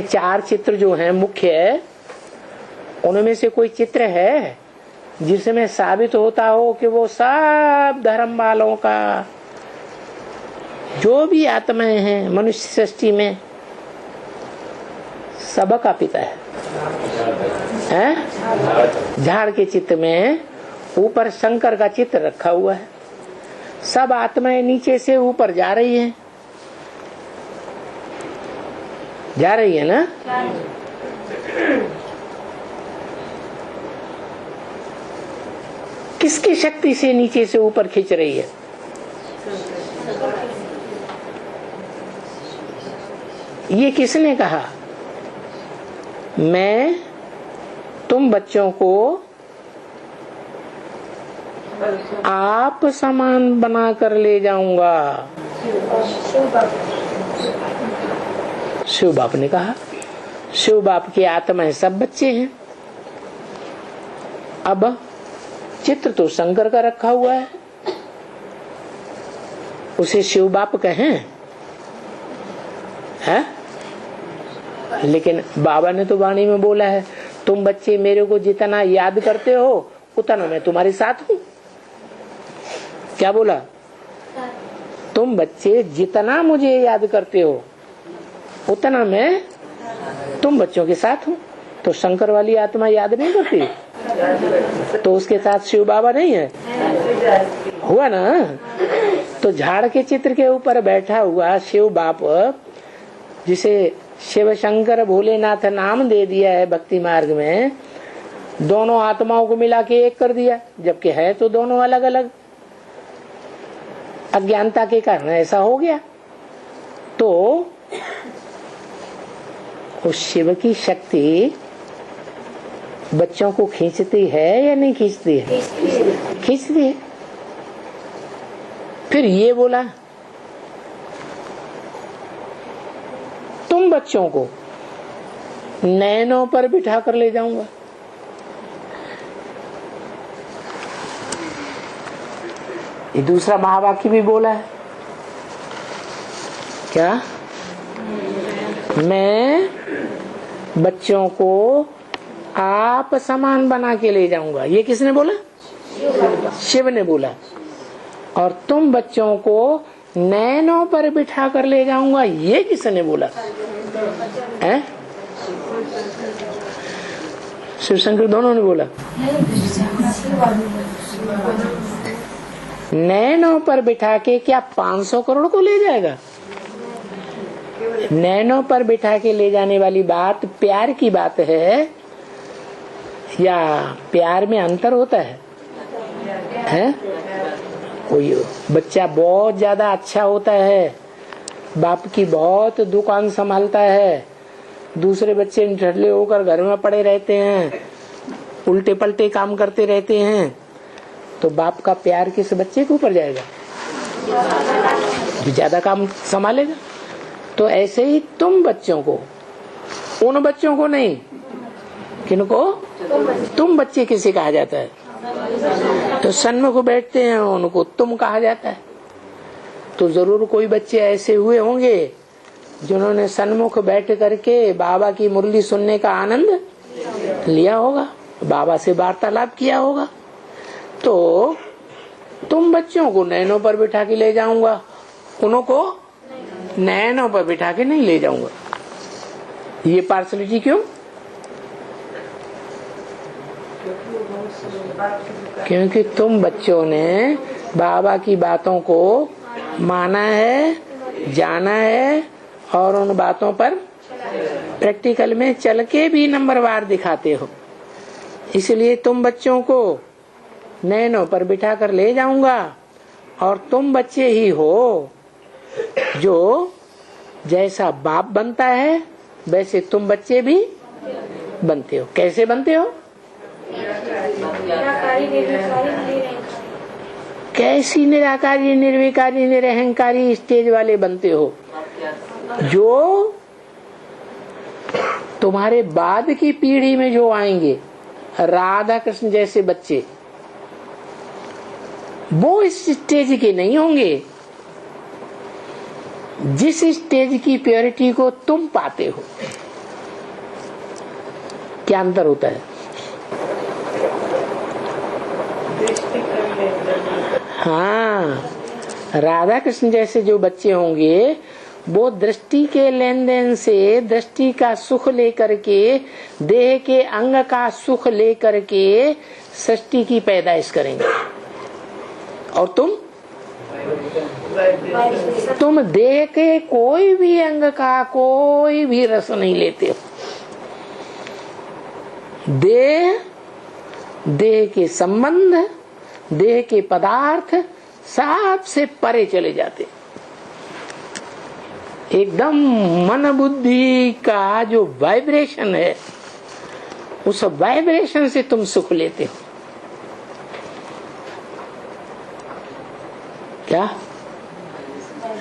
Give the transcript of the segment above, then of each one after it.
चार चित्र जो हैं मुख्य, उनमें से कोई चित्र है जिसमें साबित होता हो कि वो सब धर्म वालों का जो भी आत्माएं हैं मनुष्य सृष्टि में सबका पिता है? झाड़ के चित्र में ऊपर शंकर का चित्र रखा हुआ है। सब आत्माएं नीचे से ऊपर जा रही हैं, जा रही है ना? किसकी शक्ति से नीचे से ऊपर खींच रही है? ये किसने कहा? मैं तुम बच्चों को आप समान बना कर ले जाऊंगा। शिव बाप ने कहा। शिव बाप की आत्माएं सब बच्चे हैं। अब चित्र तो शंकर का रखा हुआ है, उसे शिव बाप कहें है? लेकिन बाबा ने तो वाणी में बोला है, तुम बच्चे मेरे को जितना याद करते हो उतना मैं तुम्हारे साथ हूँ। क्या बोला? तुम बच्चे जितना मुझे याद करते हो उतना मैं तुम बच्चों के साथ हूँ। तो शंकर वाली आत्मा याद नहीं करती तो उसके साथ शिव बाबा नहीं है? हुआ ना? तो झाड़ के चित्र के ऊपर बैठा हुआ शिव बाप, जिसे शिव शंकर भोलेनाथ नाम दे दिया है भक्ति मार्ग में, दोनों आत्माओं को मिला के एक कर दिया, जबकि है तो दोनों अलग अलग। अज्ञानता के कारण ऐसा हो गया। तो उस शिव की शक्ति बच्चों को खींचती है या नहीं खींचती है? खींचती है। फिर ये बोला तुम बच्चों को नैनों पर बिठा कर ले जाऊंगा। ये दूसरा महावाक्य भी बोला है। क्या? मैं बच्चों को आप समान बना के ले जाऊंगा। ये किसने बोला? शिव ने बोला। और तुम बच्चों को नैनों पर बिठा कर ले जाऊंगा, ये किसने बोला? है? शिव शंकर दोनों ने बोला। नैनों पर बिठा के क्या 500 करोड़ को ले जाएगा? नैनों पर बिठा के ले जाने वाली बात प्यार की बात है या प्यार में अंतर होता है? हैं? कोई बच्चा बहुत ज्यादा अच्छा होता है, बाप की बहुत दुकान संभालता है, दूसरे बच्चे निठल्ले होकर घर में पड़े रहते हैं, उल्टे पलटे काम करते रहते हैं, तो बाप का प्यार किस बच्चे के ऊपर जाएगा? जो ज्यादा काम संभालेगा। तो ऐसे ही तुम बच्चों को, उन बच्चों को नहीं, किनको? तुम बच्चे किसे कहा जाता है? तो सन्मुख बैठते हैं उनको तुम कहा जाता है। तो जरूर कोई बच्चे ऐसे हुए होंगे जिन्होंने सन्मुख बैठ करके बाबा की मुरली सुनने का आनंद लिया होगा, बाबा से वार्तालाप किया होगा। तो तुम बच्चों को नैनों पर बिठा के ले जाऊंगा, उनको नैनों पर बिठा के नहीं ले जाऊंगा। ये पार्शलिटी क्यों? क्योंकि तुम बच्चों ने बाबा की बातों को माना है, जाना है और उन बातों पर प्रैक्टिकल में चल के भी नंबरवार दिखाते हो। इसलिए तुम बच्चों को नैनों पर बिठा कर ले जाऊंगा। और तुम बच्चे ही हो जो जैसा बाप बनता है वैसे तुम बच्चे भी बनते हो। कैसे बनते हो? कैसी निराकारी, निर्विकारी, निरहंकारी स्टेज वाले बनते हो? जो तुम्हारे बाद की पीढ़ी में जो आएंगे राधा कृष्ण जैसे बच्चे, वो इस स्टेज के नहीं होंगे जिस स्टेज की प्योरिटी को तुम पाते हो। क्या अंतर होता है? हाँ, राधा कृष्ण जैसे जो बच्चे होंगे वो दृष्टि के लेन देन से दृष्टि का सुख लेकर के, देह के अंग का सुख लेकर के सृष्टि की पैदाइश करेंगे। और तुम देह के कोई भी अंग का कोई भी रस नहीं लेते हो। देह के संबंध, देह के पदार्थ सबसे परे चले जाते। एकदम मन बुद्धि का जो वाइब्रेशन है, उस वाइब्रेशन से तुम सुख लेते हो। क्या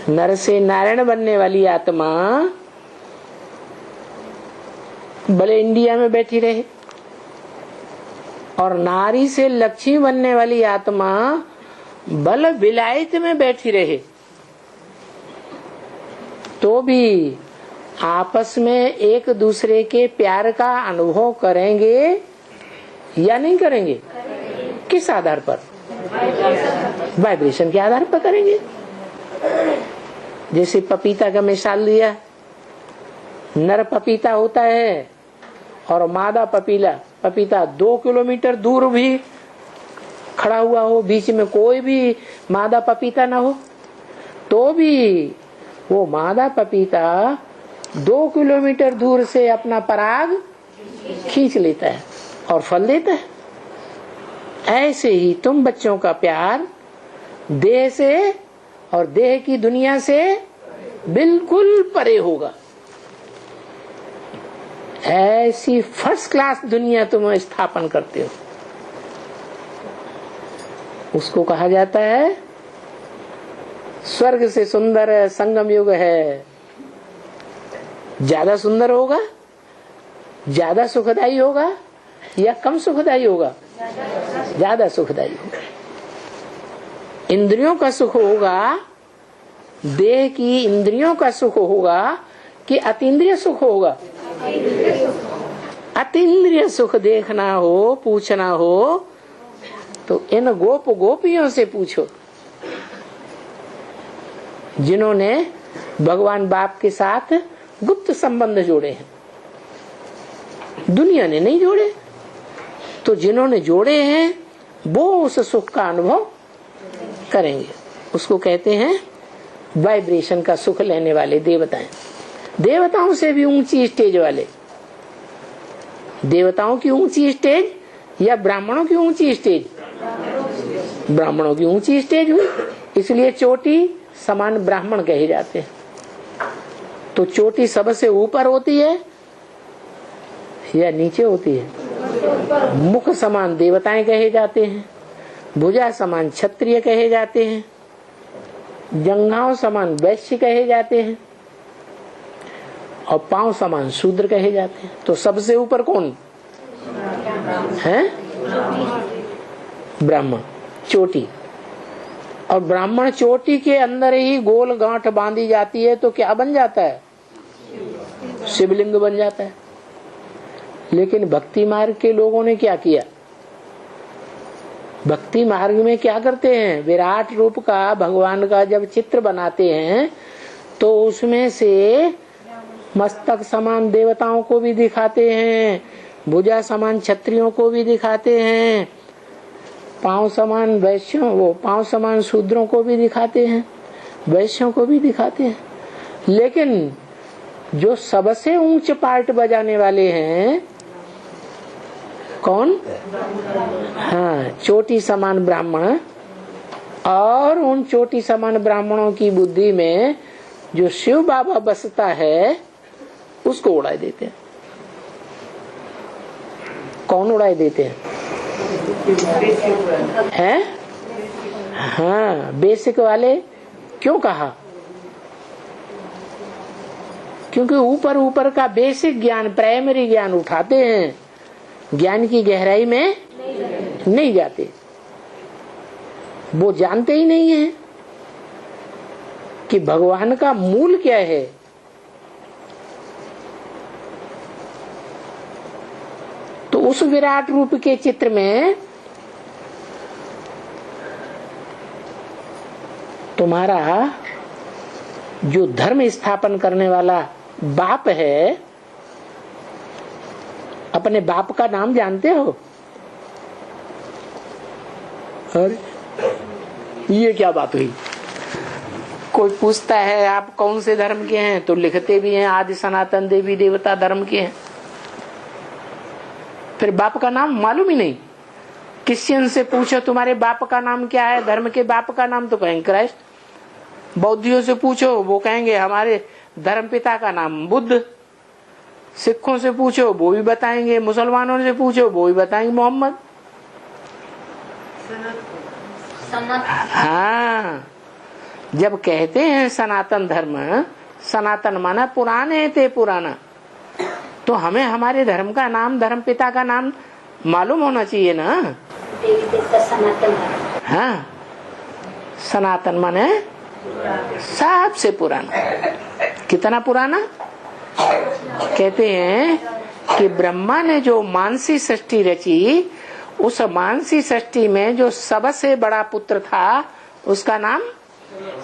नर से नारायण बनने वाली आत्मा भले इंडिया में बैठी रहे, और नारी से लक्ष्मी बनने वाली आत्मा भले विलायत में बैठी रहे, तो भी आपस में एक दूसरे के प्यार का अनुभव करेंगे या नहीं करेंगे? किस आधार पर? वाइब्रेशन के आधार पर करेंगे। जैसे पपीता का मिसाल दिया, नर पपीता होता है और मादा पपीता 2 किलोमीटर दूर भी खड़ा हुआ हो, बीच में कोई भी मादा पपीता ना हो, तो भी वो मादा पपीता 2 किलोमीटर दूर से अपना पराग खींच लेता है और फल देता है। ऐसे ही तुम बच्चों का प्यार देह से और देह की दुनिया से बिल्कुल परे होगा। ऐसी फर्स्ट क्लास दुनिया तुम स्थापन करते हो, उसको कहा जाता है स्वर्ग से सुंदर संगम युग है। ज्यादा सुंदर होगा, ज्यादा सुखदायी होगा या कम सुखदायी होगा? ज्यादा सुखदायी होगा। इंद्रियों का सुख होगा, देह की इंद्रियों का सुख होगा कि अतीन्द्रिय सुख होगा? अतीन्द्रिय सुख देखना हो, पूछना हो तो इन गोपियों से पूछो जिन्होंने भगवान बाप के साथ गुप्त संबंध जोड़े हैं। दुनिया ने नहीं जोड़े, तो जिन्होंने जोड़े हैं वो उस सुख का अनुभव करेंगे। उसको कहते हैं वाइब्रेशन का सुख लेने वाले देवताएं। देवताओं से भी ऊंची स्टेज वाले, देवताओं की ऊंची स्टेज या ब्राह्मणों की ऊंची स्टेज? ब्राह्मणों की ऊंची स्टेज हुई, इसलिए चोटी समान ब्राह्मण कहे जाते हैं। तो चोटी सबसे ऊपर होती है या नीचे होती है? मुख समान देवताएं कहे जाते हैं, भुजा समान क्षत्रिय कहे जाते हैं, जंघाओं समान वैश्य कहे जाते हैं और पांव समान शूद्र कहे जाते हैं। तो सबसे ऊपर कौन है? ब्राह्मण, चोटी। और ब्राह्मण चोटी के अंदर ही गोल गांठ बांधी जाती है तो क्या बन जाता है? शिवलिंग बन जाता है। लेकिन भक्ति मार्ग के लोगों ने क्या किया? भक्ति मार्ग में क्या करते हैं? विराट रूप का भगवान का जब चित्र बनाते हैं तो उसमें से मस्तक समान देवताओं को भी दिखाते हैं, भुजा समान क्षत्रियों को भी दिखाते हैं, पांव समान वैश्यों, वो पांव समान शूद्रों को भी दिखाते हैं, वैश्यों को भी दिखाते हैं। लेकिन जो सबसे ऊंच पार्ट बजाने वाले हैं कौन? हाँ, चोटी समान ब्राह्मण। और उन चोटी समान ब्राह्मणों की बुद्धि में जो शिव बाबा बसता है उसको उड़ाई देते हैं। कौन उड़ाई देते हैं? हैं? हाँ, बेसिक वाले। क्यों कहा? क्योंकि ऊपर ऊपर का बेसिक ज्ञान, प्राइमरी ज्ञान उठाते हैं, ज्ञान की गहराई में नहीं जाते। वो जानते ही नहीं है कि भगवान का मूल क्या है। उस विराट रूप के चित्र में तुम्हारा जो धर्म स्थापन करने वाला बाप है, अपने बाप का नाम जानते हो? अरे ये क्या बात हुई? कोई पूछता है आप कौन से धर्म के हैं, तो लिखते भी हैं आदि सनातन देवी देवता धर्म के हैं। फिर बाप का नाम मालूम ही नहीं। क्रिश्चियन से पूछो तुम्हारे बाप का नाम क्या है, धर्म के बाप का नाम, तो कहेंगे क्राइस्ट। बौद्धियों से पूछो वो कहेंगे हमारे धर्म पिता का नाम बुद्ध। सिखों से पूछो वो भी बताएंगे, मुसलमानों से पूछो वो भी बताएंगे मोहम्मद। हाँ, जब कहते हैं सनातन धर्म, सनातन माना पुराने थे पुराना, तो हमें हमारे धर्म का नाम, धर्म पिता का नाम मालूम होना चाहिए ना। हाँ, सनातन माने सबसे पुराना। कितना पुराना? कहते हैं कि ब्रह्मा ने जो मानसी सृष्टि रची, उस मानसी सृष्टि में जो सबसे बड़ा पुत्र था उसका नाम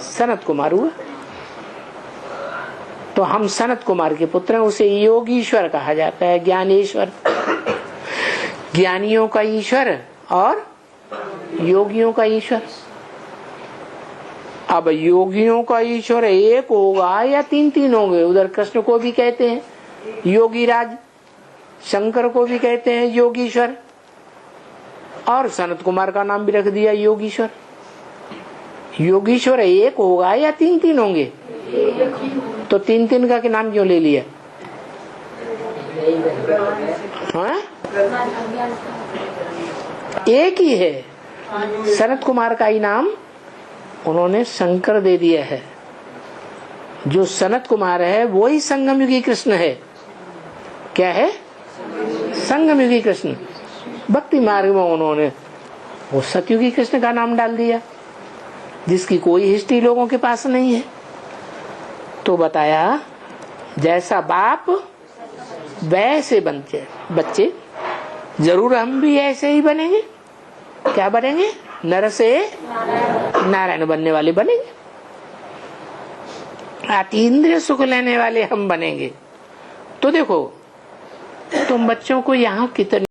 सनत कुमार हुआ। तो हम सनत कुमार के पुत्र हैं। उसे योगीश्वर कहा जाता है, ज्ञानेश्वर, ज्ञानियों का ईश्वर और योगियों का ईश्वर। अब योगियों का ईश्वर एक होगा या तीन तीन होंगे? उधर कृष्ण को भी कहते हैं योगीराज, शंकर को भी कहते हैं योगीश्वर, और सनत कुमार का नाम भी रख दिया योगीश्वर। योगीश्वर एक होगा या तीन तीन होंगे? तो तीन तीन का नाम क्यों ले लिया? हाँ? एक ही है। सनत कुमार का ही नाम उन्होंने शंकर दे दिया है। जो सनत कुमार है वो ही संगम युगी कृष्ण है। क्या है? संगम युगी कृष्ण। भक्ति मार्ग में उन्होंने वो सतयुगी कृष्ण का नाम डाल दिया, जिसकी कोई हिस्ट्री लोगों के पास नहीं है। तो बताया जैसा बाप वैसे बनते बच्चे, जरूर हम भी ऐसे ही बनेंगे। क्या बनेंगे? नर से नारायण बनने वाले बनेंगे, अतीन्द्रिय सुख लेने वाले हम बनेंगे। तो देखो तुम बच्चों को यहाँ कितने